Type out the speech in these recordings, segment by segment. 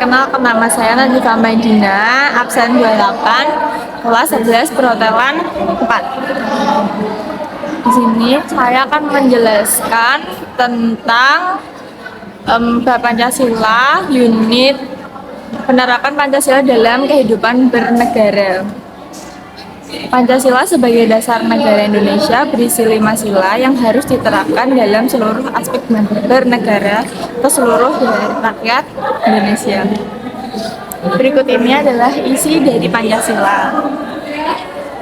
Perkenalkan, nama saya Nadifah Maidina, absen 28, kelas 11 perhotelan 4. Di sini saya akan menjelaskan tentang bab Pancasila, unit penerapan Pancasila dalam kehidupan bernegara. Pancasila sebagai dasar negara Indonesia berisi 5 sila yang harus diterapkan dalam seluruh aspek bernegara ke seluruh rakyat Indonesia. Berikut ini adalah isi dari Pancasila.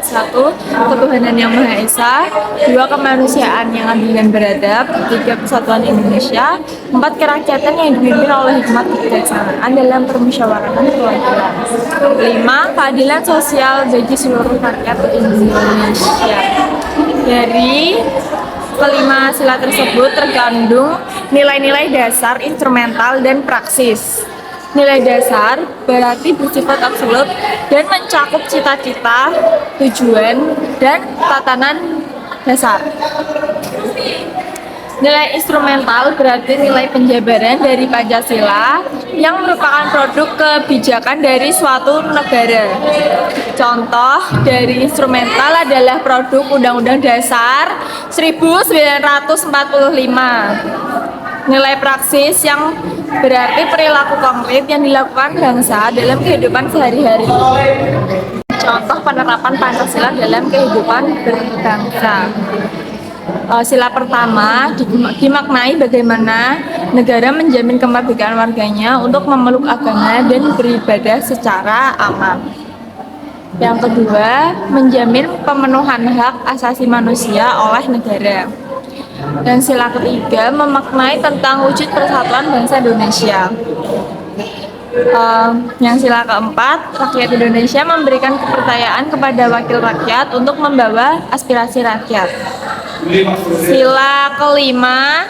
1. Ketuhanan yang Maha Esa. 2. Kemanusiaan yang adil dan beradab. 3. Persatuan Indonesia. 4. Kerakyatan yang dipimpin oleh hikmat kebijaksanaan dalam permusyawaratan perwakilan. 5. Keadilan sosial bagi seluruh rakyat Indonesia. Dari kelima sila tersebut terkandung nilai-nilai dasar, instrumental, dan praksis. Nilai dasar berarti bersifat absolut dan mencakup cita-cita, tujuan, dan tatanan dasar. Nilai instrumental berarti nilai penjabaran dari Pancasila yang merupakan produk kebijakan dari suatu negara. Contoh dari instrumental adalah produk Undang-Undang Dasar 1945. Nilai praksis yang berarti perilaku konkret yang dilakukan bangsa dalam kehidupan sehari-hari. Contoh penerapan Pancasila dalam kehidupan berbangsa. Sila pertama dimaknai bagaimana negara menjamin kemerdekaan warganya untuk memeluk agama dan beribadah secara aman. Yang kedua, menjamin pemenuhan hak asasi manusia oleh negara. Dan sila ketiga memaknai tentang wujud persatuan bangsa Indonesia. Yang sila keempat, rakyat Indonesia memberikan kepercayaan kepada wakil rakyat untuk membawa aspirasi rakyat. Sila kelima,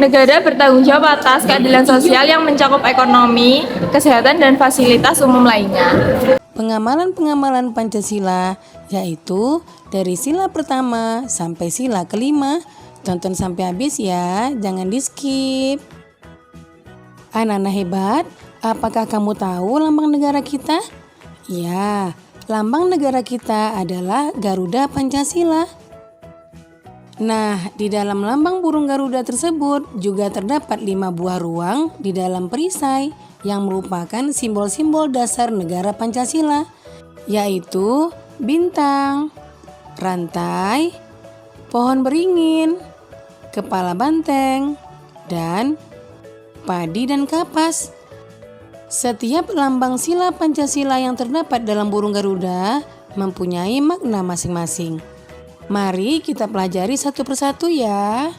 negara bertanggung jawab atas keadilan sosial yang mencakup ekonomi, kesehatan, dan fasilitas umum lainnya. Pengamalan Pancasila yaitu dari sila pertama sampai sila kelima. Tonton sampai habis ya, jangan di skip. Anak-anak hebat, apakah kamu tahu lambang negara kita? Ya, lambang negara kita adalah Garuda Pancasila. Nah, di dalam lambang burung Garuda tersebut juga terdapat 5 buah ruang di dalam perisai yang merupakan simbol-simbol dasar negara Pancasila, yaitu bintang, rantai, pohon beringin, kepala banteng, dan padi dan kapas. Setiap lambang sila Pancasila yang terdapat dalam burung Garuda mempunyai makna masing-masing. Mari kita pelajari satu persatu ya.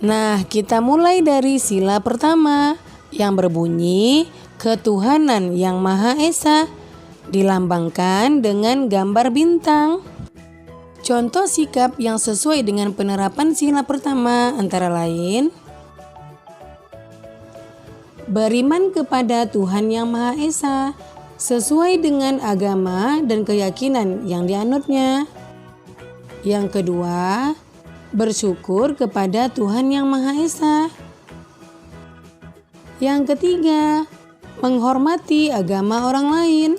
Nah, kita mulai dari sila pertama yang berbunyi Ketuhanan yang Maha Esa, dilambangkan dengan gambar bintang. Contoh sikap yang sesuai dengan penerapan sila pertama antara lain: beriman kepada Tuhan Yang Maha Esa sesuai dengan agama dan keyakinan yang dianutnya. Yang kedua, bersyukur kepada Tuhan Yang Maha Esa. Yang ketiga, menghormati agama orang lain.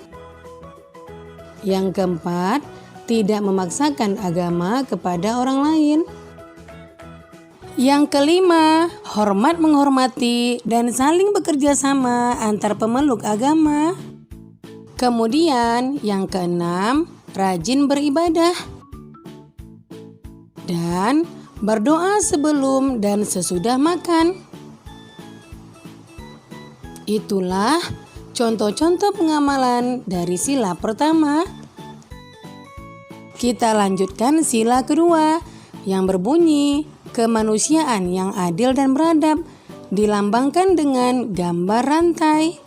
Yang keempat, tidak memaksakan agama kepada orang lain. Yang kelima, hormat menghormati dan saling bekerja sama antar pemeluk agama. Kemudian yang keenam, rajin beribadah dan berdoa sebelum dan sesudah makan. Itulah contoh-contoh pengamalan dari sila pertama. Kita lanjutkan sila kedua yang berbunyi kemanusiaan yang adil dan beradab, dilambangkan dengan gambar rantai.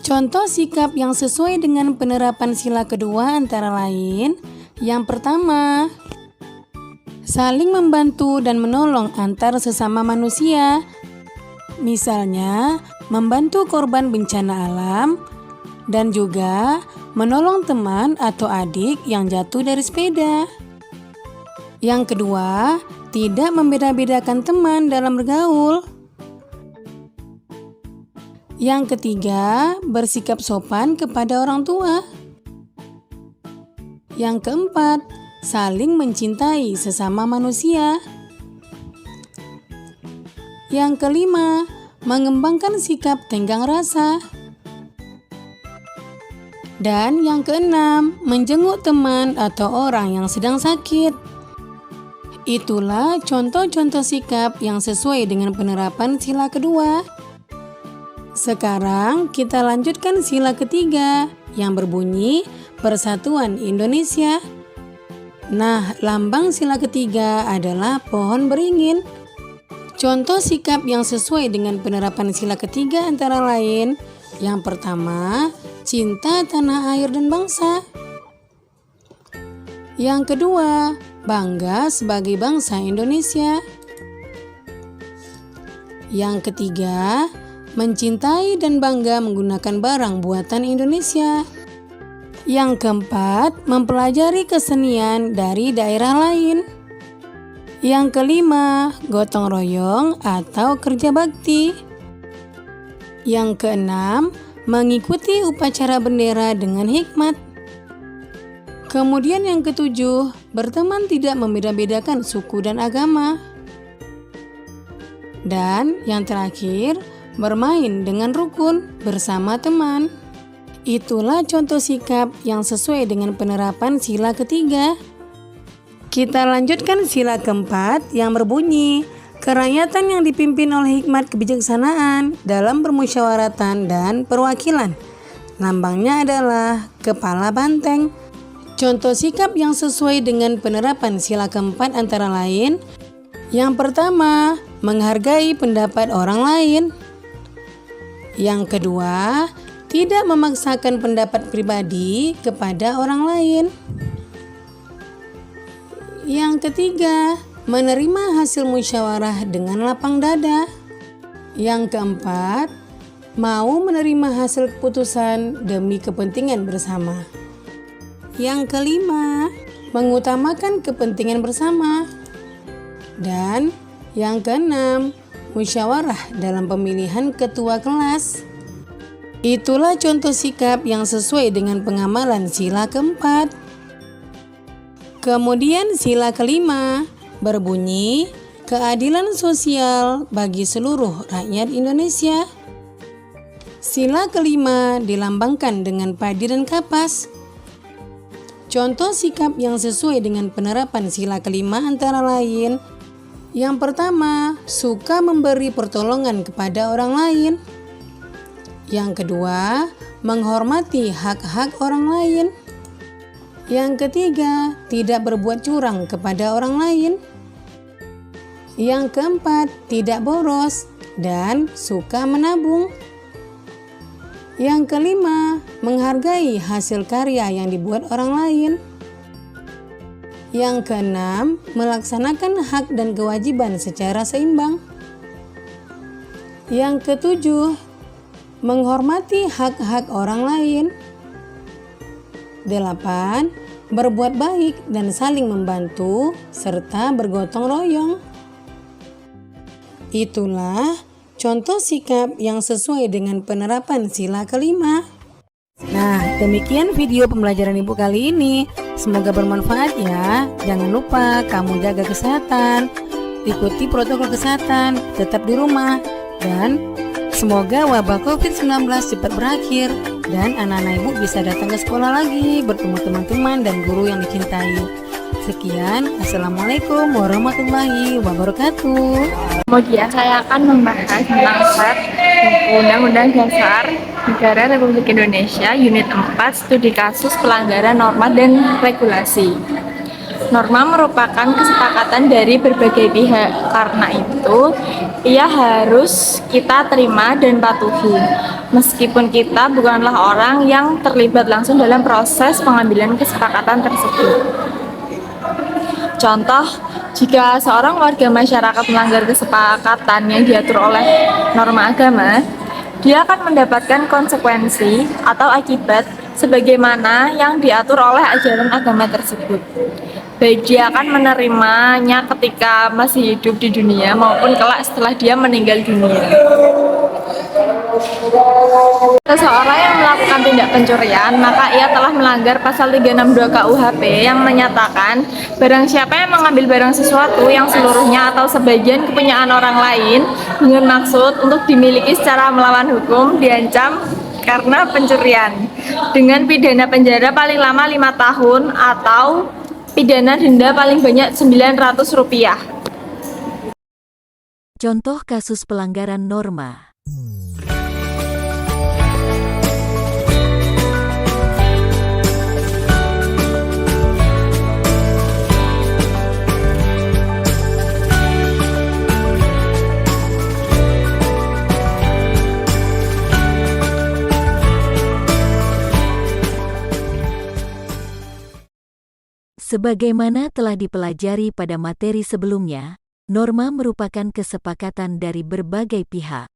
Contoh sikap yang sesuai dengan penerapan sila kedua antara lain: yang pertama, saling membantu dan menolong antar sesama manusia. Misalnya, membantu korban bencana alam dan juga menolong teman atau adik yang jatuh dari sepeda. Yang kedua, tidak membeda-bedakan teman dalam bergaul. Yang ketiga, bersikap sopan kepada orang tua. Yang keempat, saling mencintai sesama manusia. Yang kelima, mengembangkan sikap tenggang rasa. Dan yang keenam, menjenguk teman atau orang yang sedang sakit. Itulah contoh-contoh sikap yang sesuai dengan penerapan sila kedua. Sekarang kita lanjutkan sila ketiga yang berbunyi Persatuan Indonesia. Nah, lambang sila ketiga adalah pohon beringin. Contoh sikap yang sesuai dengan penerapan sila ketiga antara lain, yang pertama, cinta tanah air dan bangsa. Yang kedua, bangga sebagai bangsa Indonesia. Yang ketiga, mencintai dan bangga menggunakan barang buatan Indonesia. Yang keempat, mempelajari kesenian dari daerah lain. Yang kelima, gotong royong atau kerja bakti. Yang keenam, mengikuti upacara bendera dengan hikmat. Kemudian yang ketujuh, berteman tidak membeda-bedakan suku dan agama. Dan yang terakhir, bermain dengan rukun bersama teman. Itulah contoh sikap yang sesuai dengan penerapan sila ketiga. Kita lanjutkan sila keempat yang berbunyi kerakyatan yang dipimpin oleh hikmat kebijaksanaan dalam permusyawaratan dan perwakilan. Lambangnya adalah kepala banteng. Contoh sikap yang sesuai dengan penerapan sila keempat antara lain, yang pertama, menghargai pendapat orang lain. Yang kedua, tidak memaksakan pendapat pribadi kepada orang lain. Yang ketiga, menerima hasil musyawarah dengan lapang dada. Yang keempat, mau menerima hasil keputusan demi kepentingan bersama. Yang kelima, mengutamakan kepentingan bersama. Dan yang keenam, musyawarah dalam pemilihan ketua kelas. Itulah contoh sikap yang sesuai dengan pengamalan sila keempat. Kemudian sila kelima berbunyi keadilan sosial bagi seluruh rakyat Indonesia. Sila kelima dilambangkan dengan padi dan kapas. Contoh sikap yang sesuai dengan penerapan sila kelima antara lain, yang pertama, suka memberi pertolongan kepada orang lain. Yang kedua, menghormati hak-hak orang lain. Yang ketiga, tidak berbuat curang kepada orang lain. Yang keempat, tidak boros dan suka menabung. Yang kelima, menghargai hasil karya yang dibuat orang lain. Yang keenam, melaksanakan hak dan kewajiban secara seimbang. Yang ketujuh, menghormati hak-hak orang lain. 8. Berbuat baik dan saling membantu serta bergotong royong. Itulah contoh sikap yang sesuai dengan penerapan sila kelima. Nah, demikian video pembelajaran Ibu kali ini. Semoga bermanfaat ya. Jangan lupa kamu jaga kesehatan, ikuti protokol kesehatan, tetap di rumah, dan semoga wabah COVID-19 cepat berakhir dan anak-anak Ibu bisa datang ke sekolah lagi, bertemu teman-teman dan guru yang dicintai. Sekian, Assalamualaikum warahmatullahi wabarakatuh. Kemudian saya akan membahas tentang set Undang-Undang Dasar Negara Republik Indonesia Unit 4 Studi Kasus Pelanggaran Norma dan Regulasi. Norma merupakan kesepakatan dari berbagai pihak, karena itu ia harus kita terima dan patuhi, meskipun kita bukanlah orang yang terlibat langsung dalam proses pengambilan kesepakatan tersebut. Contoh, jika seorang warga masyarakat melanggar kesepakatan yang diatur oleh norma agama, dia akan mendapatkan konsekuensi atau akibat sebagaimana yang diatur oleh ajaran agama tersebut. Baik dia akan menerimanya ketika masih hidup di dunia maupun kelak setelah dia meninggal dunia. Seseorang yang melakukan tindak pencurian, maka ia telah melanggar pasal 362 KUHP yang menyatakan barang siapa yang mengambil barang sesuatu yang seluruhnya atau sebagian kepunyaan orang lain dengan maksud untuk dimiliki secara melawan hukum diancam karena pencurian dengan pidana penjara paling lama 5 tahun atau pidana denda paling banyak Rp900. Contoh kasus pelanggaran norma. Sebagaimana telah dipelajari pada materi sebelumnya, norma merupakan kesepakatan dari berbagai pihak.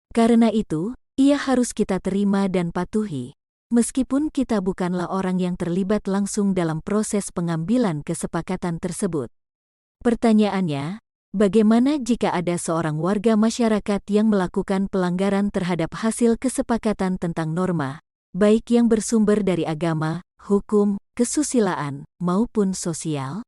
Karena itu, ia harus kita terima dan patuhi, meskipun kita bukanlah orang yang terlibat langsung dalam proses pengambilan kesepakatan tersebut. Pertanyaannya, bagaimana jika ada seorang warga masyarakat yang melakukan pelanggaran terhadap hasil kesepakatan tentang norma, baik yang bersumber dari agama, hukum, kesusilaan, maupun sosial?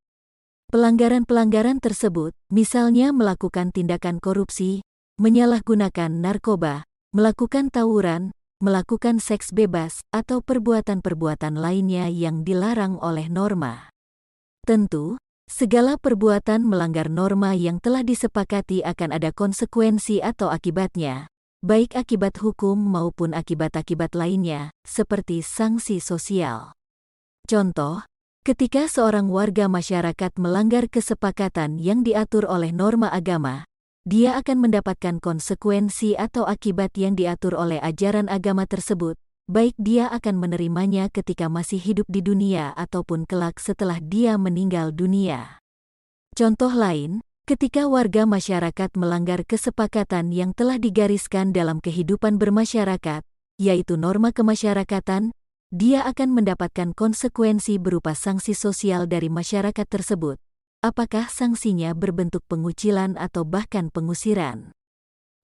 Pelanggaran-pelanggaran tersebut, misalnya melakukan tindakan korupsi, menyalahgunakan narkoba, melakukan tawuran, melakukan seks bebas, atau perbuatan-perbuatan lainnya yang dilarang oleh norma. Tentu, segala perbuatan melanggar norma yang telah disepakati akan ada konsekuensi atau akibatnya, baik akibat hukum maupun akibat-akibat lainnya, seperti sanksi sosial. Contoh, ketika seorang warga masyarakat melanggar kesepakatan yang diatur oleh norma agama, dia akan mendapatkan konsekuensi atau akibat yang diatur oleh ajaran agama tersebut, baik dia akan menerimanya ketika masih hidup di dunia ataupun kelak setelah dia meninggal dunia. Contoh lain, ketika warga masyarakat melanggar kesepakatan yang telah digariskan dalam kehidupan bermasyarakat, yaitu norma kemasyarakatan, dia akan mendapatkan konsekuensi berupa sanksi sosial dari masyarakat tersebut. Apakah sanksinya berbentuk pengucilan atau bahkan pengusiran?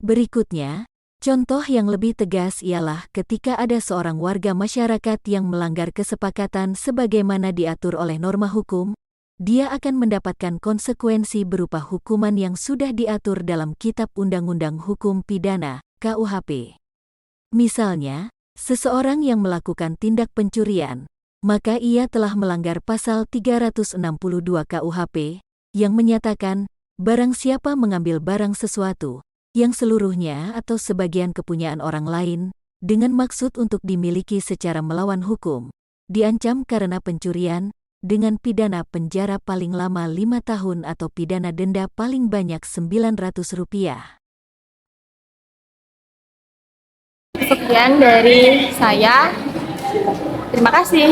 Berikutnya, contoh yang lebih tegas ialah ketika ada seorang warga masyarakat yang melanggar kesepakatan sebagaimana diatur oleh norma hukum, dia akan mendapatkan konsekuensi berupa hukuman yang sudah diatur dalam Kitab Undang-Undang Hukum Pidana, KUHP. Misalnya, seseorang yang melakukan tindak pencurian, maka ia telah melanggar pasal 362 KUHP, yang menyatakan, barang siapa mengambil barang sesuatu, yang seluruhnya atau sebagian kepunyaan orang lain, dengan maksud untuk dimiliki secara melawan hukum, diancam karena pencurian, dengan pidana penjara paling lama 5 tahun atau pidana denda paling banyak Rp900. Sekian dari saya. Terima kasih.